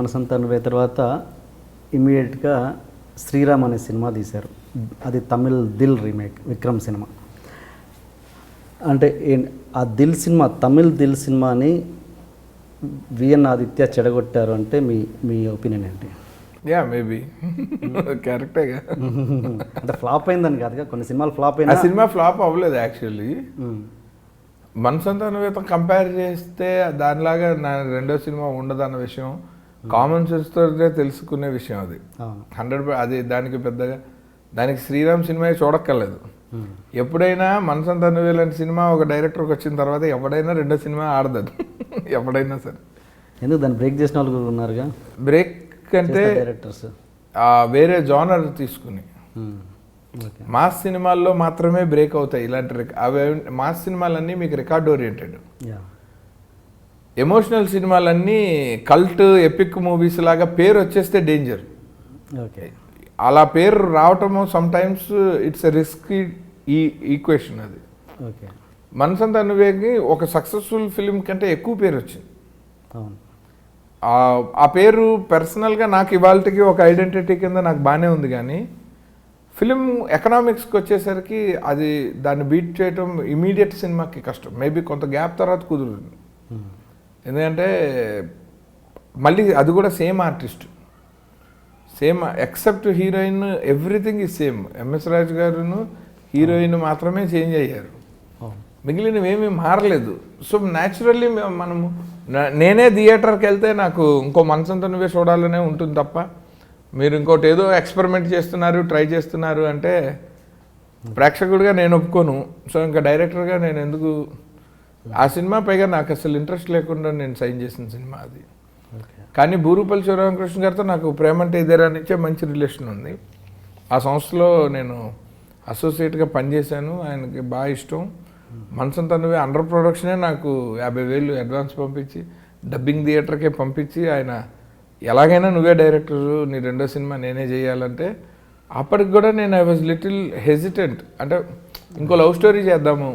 మనసంతా నువ్వే తర్వాత ఇమ్మీడియట్గా శ్రీరామ్ అనే సినిమా తీశారు. అది తమిళ్ దిల్ రీమేక్, విక్రమ్ సినిమా. అంటే ఆ దిల్ సినిమా, తమిళ్ దిల్ సినిమాని విఎన్ ఆదిత్య చెడగొట్టారు అంటే మీ ఒపీనియన్ ఏంటి? యా మేబీ కరెక్టేగా. అంటే ఫ్లాప్ అయిందని కాదుగా, కొన్ని సినిమాలు ఫ్లాప్ అయినా. ఆ సినిమా ఫ్లాప్ అవ్వలేదు యాక్చువల్లీ. మనసంతా నువ్వేతో కంపేర్ చేస్తే దానిలాగా నా రెండో సినిమా ఉండదన్న విషయం కామన్ సెన్స్తో తెలుసుకునే విషయం. అది 100 అది దానికి పెద్దగా దానికి శ్రీరామ్ సినిమా చూడక్కర్లేదు. ఎప్పుడైనా మనసంతా నువ్వే లాంటి సినిమా ఒక డైరెక్టర్కి వచ్చిన తర్వాత ఎవడైనా రెండో సినిమా ఆడదు ఎప్పుడైనా సరే. ఎందుకు దాన్ని బ్రేక్ చేసిన వాళ్ళు కూడా ఉన్నారుగా. బ్రేక్ అంటే డైరెక్టర్స్ వేరే జానర్ తీసుకుని మాస్ సినిమాల్లో మాత్రమే బ్రేక్ అవుతాయి ఇలాంటి. అవి మాస్ సినిమాలన్నీ మీకు రికార్డ్ ఓరియంటెడ్. ఎమోషనల్ సినిమాలన్నీ కల్ట్ ఎపిక్ మూవీస్ లాగా పేరు వచ్చేస్తే డేంజర్. ఓకే, అలా పేరు రావటము some times it's a risky equation. అది ఓకే. మనసంతా నువ్వేకి ఒక సక్సెస్ఫుల్ ఫిలిం కంటే ఎక్కువ పేరు వచ్చింది. అవును, ఆ పేరు పర్సనల్గా నాకు ఇవాళకి ఒక ఐడెంటిటీ కింద నాకు బాగానే ఉంది. కానీ ఫిలిం ఎకనామిక్స్కి వచ్చేసరికి అది దాన్ని బీట్ చేయటం ఇమీడియట్ సినిమాకి కష్టం. మేబీ కొంత గ్యాప్ తర్వాత కుదురుతుంది. ఎందుకంటే మళ్ళీ అది కూడా same artist, same except heroine, everything is same. MS Raju గారును హీరోయిన్ మాత్రమే చేంజ్ అయ్యారు, మిగిలినవి ఏమీ మారలేదు. సో న్యాచురల్లీ మనము నేనే థియేటర్కి వెళ్తే నాకు ఇంకో మనసంతా నువ్వే చూడాలనే ఉంటుంది తప్ప మీరు ఇంకోటి ఏదో ఎక్స్పెరిమెంట్ చేస్తున్నారు, ట్రై చేస్తున్నారు అంటే ప్రేక్షకుడిగా నేను ఒప్పుకోను. సో ఇంకా డైరెక్టర్గా నేను ఎందుకు ఆ సినిమా, పైగా నాకు అసలు ఇంట్రెస్ట్ లేకుండా నేను సైన్ చేసిన సినిమా అది. కానీ భూరుపల్లి శివరామకృష్ణ గారితో నాకు ప్రేమంటే ఇదేరా నుంచే మంచి రిలేషన్ ఉంది. ఆ సంస్థలో నేను అసోసియేట్గా పనిచేశాను, ఆయనకి బాగా ఇష్టం. మనసంతా నువ్వే అండర్ ప్రొడక్షనే నాకు 50,000 అడ్వాన్స్ పంపించి డబ్బింగ్ థియేటర్కే పంపించి ఆయన ఎలాగైనా నువ్వే డైరెక్టరు, నీ రెండో సినిమా నేనే చేయాలంటే అప్పటికి కూడా నేను ఐ వాజ్ లిటిల్ హెజిటెంట్. అంటే ఇంకో లవ్ స్టోరీ చేద్దాము,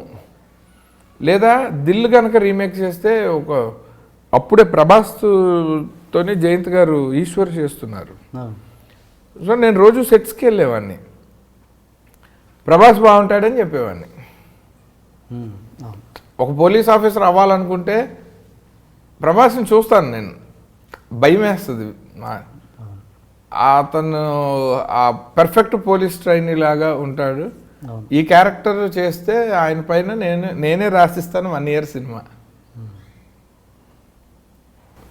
లేదా దిల్ కనుక రీమేక్ చేస్తే ఒక అప్పుడే ప్రభాస్తోని జయంత్ గారు ఈశ్వర్ చేస్తున్నారు. సో నేను రోజు సెట్స్కి వెళ్ళేవాడిని, ప్రభాస్ బాగుంటాడని చెప్పేవాడిని. ఒక పోలీస్ ఆఫీసర్ అవ్వాలనుకుంటే ప్రభాస్ని చూస్తాను నేను, భయం వేస్తుంది. అతను ఆ పర్ఫెక్ట్ పోలీస్ ట్రైనీ లాగా ఉంటాడు. ఈ క్యారెక్టర్ చేస్తే ఆయన పైన నేనే రాసిస్తాను 1 year సినిమా.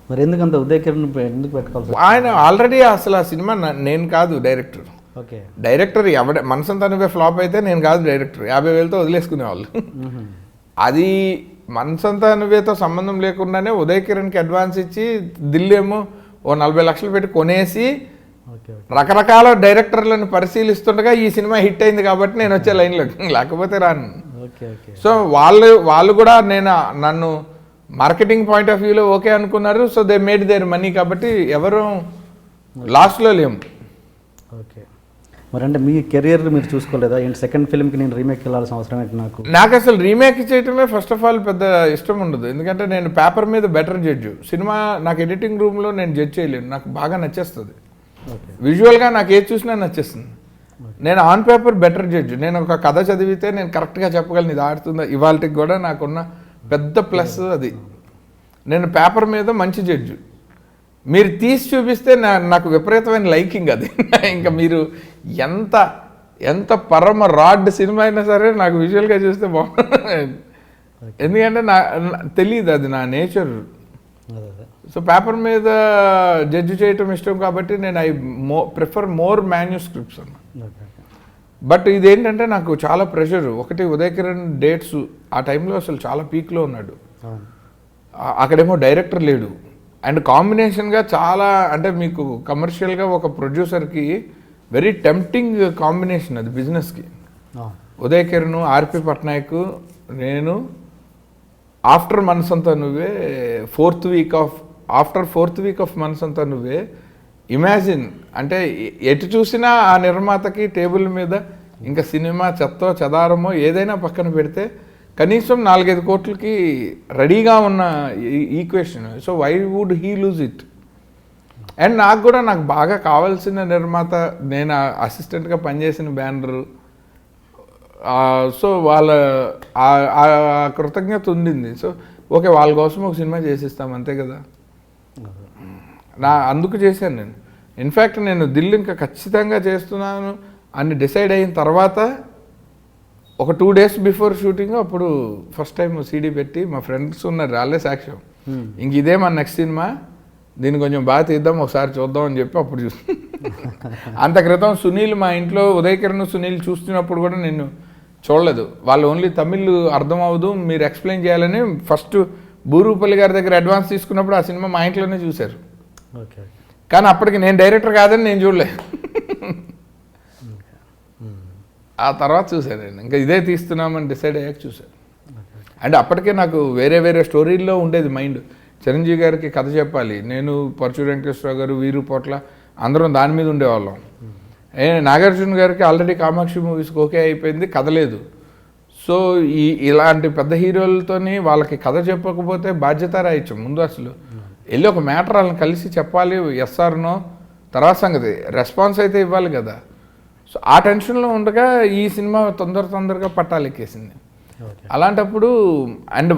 మరి ఎందుకంత ఉదయకిరణ్ ఎందుకు పెట్టుకోవాలి? ఆయన ఆల్రెడీ అసలు ఆ సినిమా నేను కాదు డైరెక్టర్. ఓకే, డైరెక్టర్ ఎవడ మనసంతా నువ్వే ఫ్లాప్ అయితే నేను కాదు డైరెక్టర్, 50,000తో వదిలేసుకునేవాళ్ళు. అది మనసంతా నువ్వేతో సంబంధం లేకుండానే ఉదయ్ కిరణ్కి అడ్వాన్స్ ఇచ్చి దిల్లేమో ఓ 40 లక్షలు పెట్టి కొనేసి రకరకాల డైరెక్టర్లను పరిశీలిస్తుండగా ఈ సినిమా హిట్ అయింది కాబట్టి నేను వచ్చే లైన్లో, లేకపోతే రాను. సో వాళ్ళు కూడా నన్ను మార్కెటింగ్ పాయింట్ ఆఫ్ వ్యూలో ఓకే అనుకున్నారు. So they made their money. కాబట్టి ఎవరు లాస్ట్లో లేము. ఓకే, మరి అంటే మీ కెరియర్ మీరు చూసుకోలేదా? ఏంటి సెకండ్ ఫిల్మ్కి నేను రీమేక్ వెళ్ళాల్సిన అవసరం ఏంటి? నాకు అసలు రీమేక్ చేయటమే ఫస్ట్ ఆఫ్ ఆల్ పెద్ద ఇష్టం ఉండదు. ఎందుకంటే నేను పేపర్ మీద బెటర్ జడ్జు, సినిమా నాకు ఎడిటింగ్ రూమ్లో నేను జడ్జ్ చేయలేను. నాకు బాగా నచ్చేస్తుంది విజువల్గా, నాకు ఏది చూసినా నచ్చేస్తుంది. నేను ఆన్ పేపర్ బెటర్ జడ్జ్. నేను ఒక కథ చదివితే నేను కరెక్ట్గా చెప్పగలను ఇది ఆడుతుందా. ఇవాళకి కూడా నాకున్న పెద్ద ప్లస్ అది. నేను పేపర్ మీద మంచి జడ్జు. మీరు తీసి చూపిస్తే నాకు విపరీతమైన లైకింగ్ అది. ఇంకా మీరు ఎంత పరమ రాడ్ సినిమా అయినా సరే నాకు విజువల్గా చూస్తే బాగుంటుంది. ఎందుకంటే తెలియదు, అది నా నేచర్. సో పేపర్ మీద జడ్జి చేయటం ఇష్టం కాబట్టి నేను ప్రిఫర్ మోర్ మాన్యుస్క్రిప్ట్స్ అన్న. బట్ ఇదేంటంటే నాకు చాలా ప్రెషర్. ఒకటి ఉదయ్ కిరణ్ డేట్స్ ఆ టైంలో అసలు చాలా పీక్లో ఉన్నాడు, అక్కడేమో డైరెక్టర్ లేడు. అండ్ కాంబినేషన్గా చాలా, అంటే మీకు కమర్షియల్గా ఒక ప్రొడ్యూసర్కి వెరీ టెంప్టింగ్ కాంబినేషన్ అది బిజినెస్కి. ఉదయ్ కిరణ్, ఆర్పి పట్నాయక్, నేను ఆఫ్టర్ మనసంతా నువ్వే ఫోర్త్ వీక్ ఆఫ్ మనసంతా నువ్వే. ఇమాజిన్, అంటే ఎటు చూసినా ఆ నిర్మాతకి టేబుల్ మీద ఇంకా సినిమా చెత్తో చెదారమో ఏదైనా పక్కన పెడితే కనీసం 4-5 కోట్లకి రెడీగా ఉన్న equation. So why would he lose it? And నాకు బాగా కావాల్సిన నిర్మాత, నేను అసిస్టెంట్గా పనిచేసిన బ్యానరు, సో వాళ్ళ ఆ కృతజ్ఞత ఉండింది. సో ఓకే, వాళ్ళ కోసం ఒక సినిమా చేసిస్తాం అంతే కదా. అందుకు చేశాను నేను. ఇన్ఫ్యాక్ట్ నేను దిల్ ఇంకా ఖచ్చితంగా చేస్తున్నాను అని డిసైడ్ అయిన తర్వాత ఒక 2 days బిఫోర్ షూటింగ్ అప్పుడు ఫస్ట్ టైం సీడీ పెట్టి, మా ఫ్రెండ్స్ ఉన్నారు రాలే సాక్ష్యం, ఇంక ఇదే మన నెక్స్ట్ సినిమా, దీన్ని కొంచెం బాగా తీద్దాం ఒకసారి చూద్దాం అని చెప్పి అప్పుడు అంత క్రితం సునీల్ మా ఇంట్లో ఉదయకిరణ్ సునీల్ చూస్తున్నప్పుడు కూడా నేను చూడలేదు. వాళ్ళు ఓన్లీ తమిళ్ అర్థం అవ్వదు, మీరు ఎక్స్ప్లెయిన్ చేయాలని ఫస్ట్ బూరుపల్లి గారి దగ్గర అడ్వాన్స్ తీసుకున్నప్పుడు ఆ సినిమా మా ఇంట్లోనే చూశారు. కానీ అప్పటికి నేను డైరెక్టర్ కాదని నేను చూడలే. ఆ తర్వాత చూశాను నేను, ఇంకా ఇదే తీస్తున్నామని డిసైడ్ అయ్యాక చూశాను. అంటే అప్పటికే నాకు వేరే స్టోరీల్లో ఉండేది మైండ్. చిరంజీవి గారికి కథ చెప్పాలి, నేను పరచూరి వెంకటేశ్వరరావు గారు, వీరు పోట్ల అందరం దాని మీద ఉండేవాళ్ళం. నాగార్జున గారికి ఆల్రెడీ కామాక్షి మూవీస్కి ఓకే అయిపోయింది, కథ లేదు. సో ఇలాంటి పెద్ద హీరోలతోని వాళ్ళకి కథ చెప్పకపోతే బాధ్యత రాయొచ్చు. ముందు అసలు వెళ్ళి ఒక మ్యాటర్ వాళ్ళని కలిసి చెప్పాలి, ఎస్ఆర్నో తర్వాత సంగతి, రెస్పాన్స్ అయితే ఇవ్వాలి కదా. సో ఆ టెన్షన్లో ఉండగా ఈ సినిమా తొందరగా పట్టాలెక్కేసింది. అలాంటప్పుడు అండ్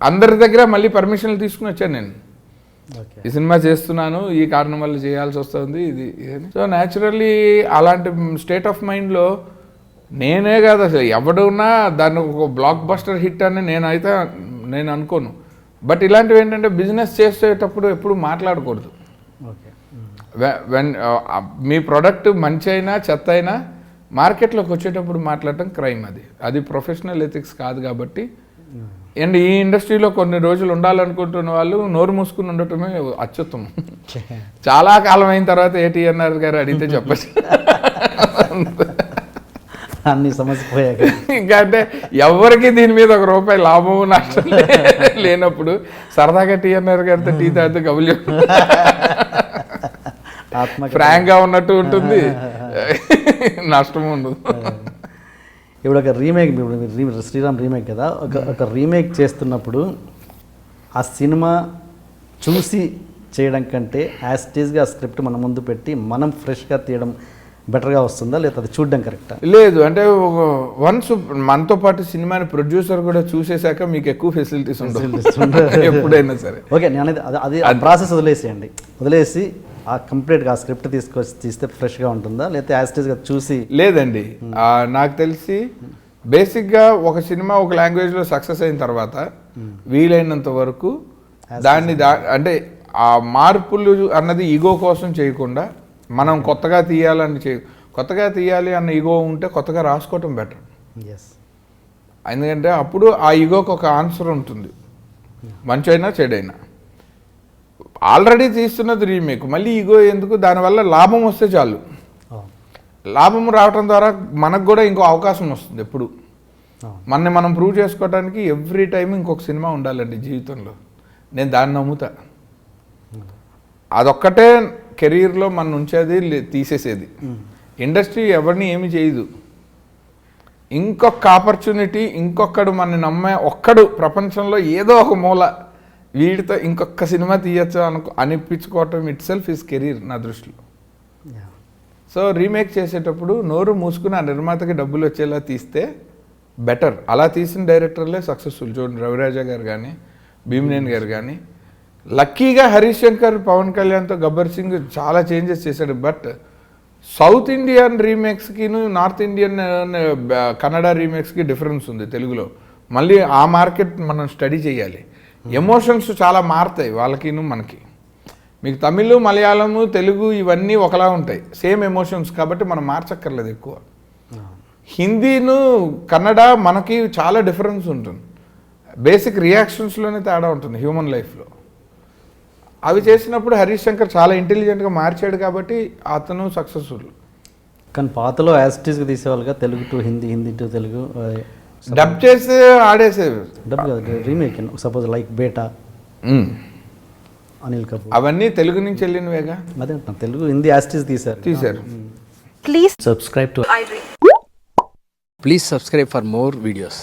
అందరి దగ్గర మళ్ళీ పర్మిషన్లు తీసుకుని వచ్చాను నేను, ఈ సినిమా చేస్తున్నాను, ఈ కారణం వల్ల చేయాల్సి వస్తుంది ఇది. సో న్యాచురల్లీ అలాంటి స్టేట్ ఆఫ్ మైండ్లో నేనే కాదు అసలు ఎవడున్నా దాన్ని ఒక బ్లాక్ బస్టర్ హిట్ అని నేను అనుకోను. బట్ ఇలాంటివి ఏంటంటే బిజినెస్ చేసేటప్పుడు ఎప్పుడు మాట్లాడకూడదు. మీ ప్రోడక్ట్ మంచి అయినా చెత్త అయినా మార్కెట్లోకి వచ్చేటప్పుడు మాట్లాడటం క్రైమ్. అది ప్రొఫెషనల్ ఎథిక్స్ కాదు. కాబట్టి అండ్ ఈ ఇండస్ట్రీలో కొన్ని రోజులు ఉండాలనుకుంటున్న వాళ్ళు నోరు మూసుకుని ఉండటమే అత్యుత్తమం. చాలా కాలం అయిన తర్వాత ఏటీఎన్ఆర్ గారు అడిగితే చెప్పచ్చు, అన్ని సమస్య పోయాక. ఇంకా అంటే ఎవరికి దీని మీద ₹1 లాభం నష్టం లేనప్పుడు సరదాగా టీఎన్ఆర్ గారితో టీ తాగితే కబులు ఫ్రాంక్గా ఉన్నట్టు ఉంటుంది, నష్టం ఉండదు. ఇప్పుడు ఒక రీమేక్, శ్రీరామ్ రీమేక్ కదా, ఒక రీమేక్ చేస్తున్నప్పుడు ఆ సినిమా చూసి చేయడం కంటే యాజ్ ఇట్ ఈస్గా ఆ స్క్రిప్ట్ మన ముందు పెట్టి మనం ఫ్రెష్గా తీయడం బెటర్గా వస్తుందా, లేదా అది చూడడం కరెక్టా? లేదు, అంటే వన్స్ మనతో పాటు సినిమాని ప్రొడ్యూసర్ కూడా చూసేశాక మీకు ఎక్కువ ఫెసిలిటీస్ ఉండవు ఎప్పుడైనా సరే. ఓకే, నేను అనేది అది ప్రాసెస్ వదిలేసేయండి, వదిలేసి ఆ కంప్లీట్గా ఆ స్క్రిప్ట్ తీసుకొచ్చి తీస్తే ఫ్రెష్గా ఉంటుందా, లేకపోతే యాజ్ ఇట్ ఈస్గా చూసి? లేదండి, నాకు తెలిసి బేసిక్గా ఒక సినిమా ఒక లాంగ్వేజ్లో సక్సెస్ అయిన తర్వాత వీలైనంత వరకు దాన్ని అంటే ఆ మార్పులు అన్నది ఈగో కోసం చేయకుండా మనం కొత్తగా తీయాలి అన్న ఈగో ఉంటే కొత్తగా రాసుకోవటం బెటర్. ఎందుకంటే అప్పుడు ఆ ఈగోకి ఒక ఆన్సర్ ఉంటుంది, మంచైనా చెడైనా. ఆల్రెడీ తీస్తున్నది రీమేక్, మళ్ళీ ఈగో ఎందుకు? దానివల్ల లాభం వస్తే చాలు. లాభం రావటం ద్వారా మనకు కూడా ఇంకో అవకాశం వస్తుంది. ఎప్పుడు మనం ప్రూవ్ చేసుకోవడానికి ఎవ్రీ టైం ఇంకొక సినిమా ఉండాలండి జీవితంలో. నేను దాన్ని నమ్ముతా. అదొక్కటే కెరీర్లో మనం ఉంచేది, తీసేసేది. ఇండస్ట్రీ ఎవరిని ఏమి చేయదు. ఇంకొక ఆపర్చునిటీ, ఇంకొకడు మన ఒక్కడు ప్రపంచంలో ఏదో ఒక మూల వీడితో ఇంకొక సినిమా తీయచ్చు అనిపించుకోవటం ఇట్ సెల్ఫ్ ఈజ్ కెరీర్ నా దృష్టిలో. సో రీమేక్ చేసేటప్పుడు నోరు మూసుకుని ఆ నిర్మాతకి డబ్బులు వచ్చేలా తీస్తే బెటర్. అలా తీసిన డైరెక్టర్లే సక్సెస్ఫుల్. చూడండి, రవిరాజా గారు కానీ, భీమనేని గారు కానీ. లక్కీగా హరీష్ శంకర్, పవన్ కళ్యాణ్తో గబ్బర్ సింగ్ చాలా చేంజెస్ చేశాడు. బట్ సౌత్ ఇండియన్ రీమేక్స్కి నార్త్ ఇండియన్ కన్నడ రీమేక్స్కి డిఫరెన్స్ ఉంది తెలుగులో. మళ్ళీ ఆ మార్కెట్ మనం స్టడీ చేయాలి. ఎమోషన్స్ చాలా మారుతాయి వాళ్ళకిను మనకి. మీకు తమిళ్, మలయాళము, తెలుగు ఇవన్నీ ఒకలా ఉంటాయి, సేమ్ ఎమోషన్స్. కాబట్టి మనం మార్చక్కర్లేదు ఎక్కువ. హిందీను కన్నడ మనకి చాలా డిఫరెన్స్ ఉంటుంది. బేసిక్ రియాక్షన్స్లోనే తేడా ఉంటుంది హ్యూమన్ లైఫ్లో. అవి చేసినప్పుడు హరీష్ శంకర్ చాలా ఇంటెలిజెంట్గా మార్చాడు కాబట్టి అతను సక్సెస్ఫుల్. కానీ పాతలో యాజ్ ఇట్ ఈస్గా తీసేవాళ్ళుగా, Telugu to Hindi, Hindi to Telugu dub చేసి ఆడేసేవి. డబ్ కాదు, remake. Suppose like Beta, Anil Kapoor, అవన్నీ తెలుగు నుంచి వెళ్ళినవేగా. అదే Telugu Hindi as it is తీశారు. Please subscribe to Please subscribe for more videos.